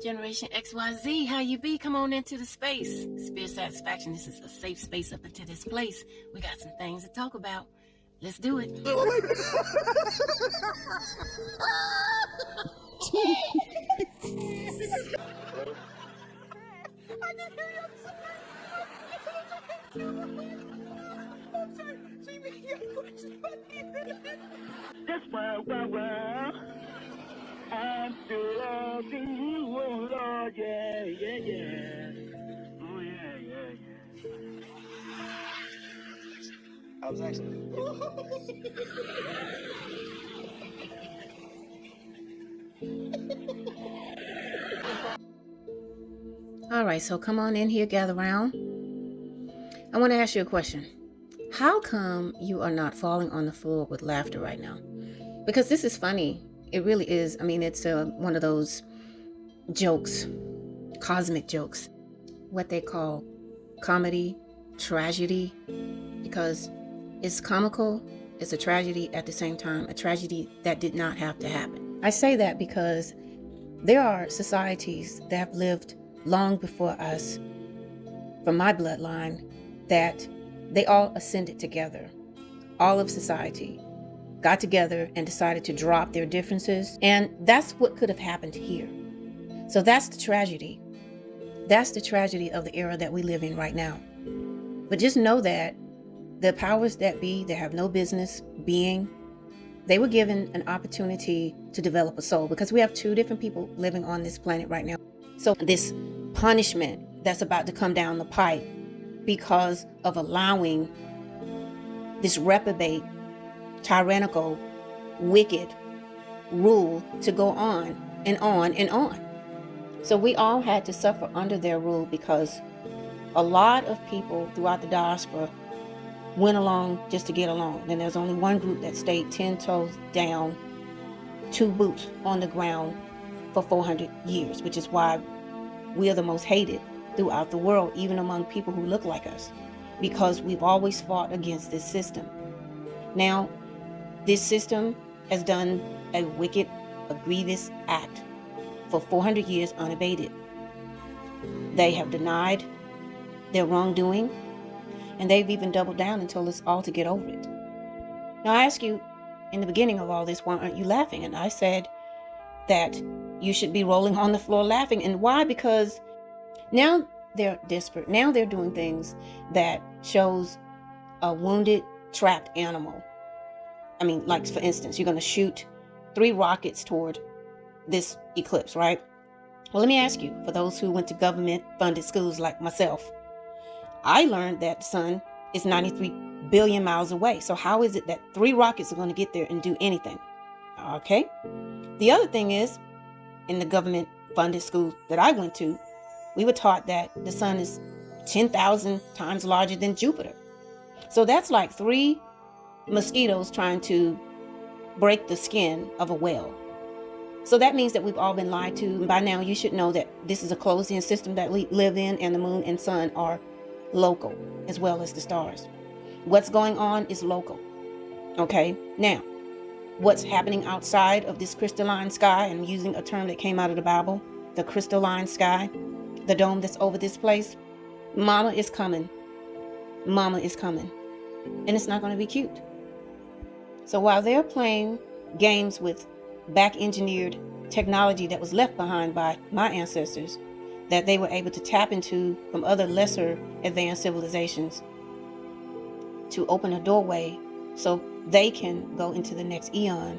Generation XYZ, how you be? Come on into the space. Spirit Satisfaction, this is a safe space up into this place. We got some things to talk about. Let's do it. That's why I'm still loving you, oh Lord, yeah. Oh yeah. I was actually. All right, so come on in here, gather around. I want to ask you a question. How come you are not falling on the floor with laughter right now? Because this is funny. It really is. I mean, it's one of those jokes, cosmic jokes, what they call comedy, tragedy, because it's comical, it's a tragedy at the same time, a tragedy that did not have to happen. I say that because there are societies that have lived long before us, from my bloodline, that they all ascended together. All of society got together and decided to drop their differences. And that's what could have happened here. So that's the tragedy. That's the tragedy of the era that we live in right now. But just know that the powers that be, that have no business being, they were given an opportunity to develop a soul, because we have two different people living on this planet right now. So this punishment that's about to come down the pipe because of allowing this reprobate, tyrannical, wicked rule to go on and on and on. So we all had to suffer under their rule, because a lot of people throughout the diaspora went along just to get along. And there's only one group that stayed 10 toes down, 2 boots on the ground for 400 years, which is why we are the most hated throughout the world, even among people who look like us, because we've always fought against this system. Now, this system has done a wicked, a grievous act for 400 years unabated. They have denied their wrongdoing, and they've even doubled down and told us all to get over it. Now, I asked you in the beginning of all this, why aren't you laughing? And I said that you should be rolling on the floor laughing. And why? Because now they're desperate. Now they're doing things that shows a wounded, trapped animal. I mean, like, for instance, you're going to shoot 3 rockets toward this eclipse, right? Well, let me ask you, for those who went to government-funded schools like myself, I learned that the sun is 93 billion miles away. So how is it that 3 rockets are going to get there and do anything? Okay. The other thing is, in the government-funded school that I went to, we were taught that the sun is 10,000 times larger than Jupiter. So that's like 3 mosquitoes trying to break the skin of a whale. So that means that we've all been lied to. And by now you should know that this is a closed-in system that we live in, and the moon and sun are local as well as the stars. What's going on is local. Okay. Now, what's happening outside of this crystalline sky, and I'm using a term that came out of the Bible, the crystalline sky, the dome that's over this place, mama is coming. Mama is coming. And it's not going to be cute. So while they're playing games with back-engineered technology that was left behind by my ancestors, that they were able to tap into from other lesser advanced civilizations to open a doorway so they can go into the next eon,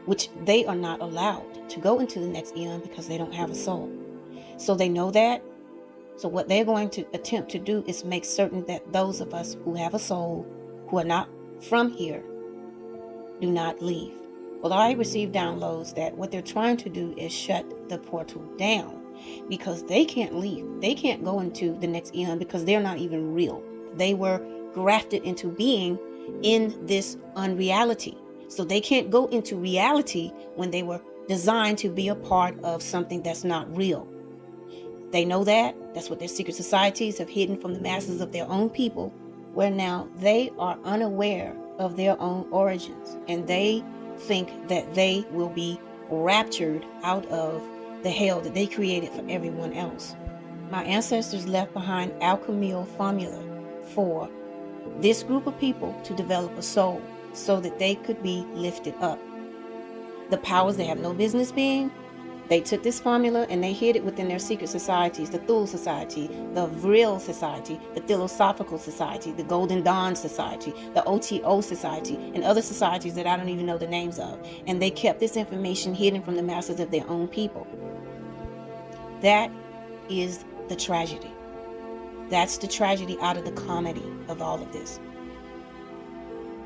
which they are not allowed to go into the next eon because they don't have a soul. So they know that. So what they're going to attempt to do is make certain that those of us who have a soul, who are not from here, do not leave. Well, I received downloads that what they're trying to do is shut the portal down, because they can't leave. They can't go into the next eon because they're not even real. They were grafted into being in this unreality. So they can't go into reality when they were designed to be a part of something that's not real. They know that. That's what their secret societies have hidden from the masses of their own people, where now they are unaware of their own origins, and they think that they will be raptured out of the hell that they created for everyone else. My ancestors left behind alchemical formula for this group of people to develop a soul so that they could be lifted up. The powers they have no business being, they took this formula and they hid it within their secret societies, the Thule Society, the Vril Society, the Philosophical Society, the Golden Dawn Society, the OTO Society, and other societies that I don't even know the names of. And they kept this information hidden from the masses of their own people. That is the tragedy. That's the tragedy out of the comedy of all of this.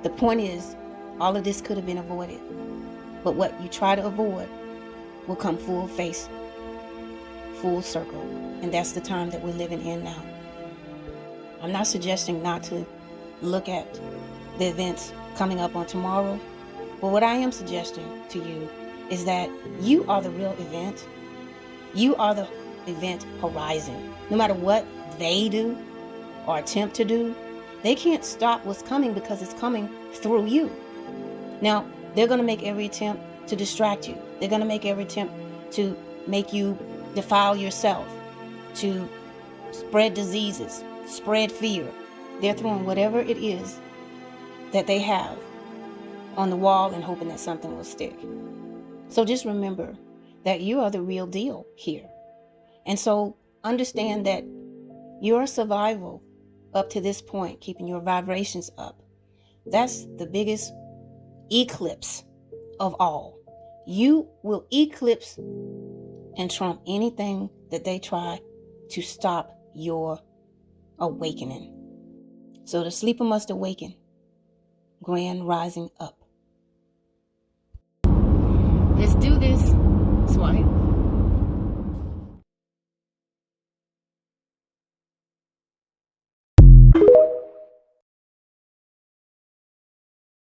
The point is, all of this could have been avoided. But what you try to avoid will come full face, full circle. And that's the time that we're living in now. I'm not suggesting not to look at the events coming up on tomorrow. But what I am suggesting to you is that you are the real event. You are the event horizon. No matter what they do or attempt to do, they can't stop what's coming because it's coming through you. Now, they're going to make every attempt to distract you. They're going to make every attempt to make you defile yourself, to spread diseases, spread fear. They're throwing whatever it is that they have on the wall and hoping that something will stick. So just remember that you are the real deal here. And so understand that your survival up to this point, keeping your vibrations up, that's the biggest eclipse of all. You will eclipse and trump anything that they try to stop your awakening. So the sleeper must awaken. Grand rising up. Let's do this. Swipe.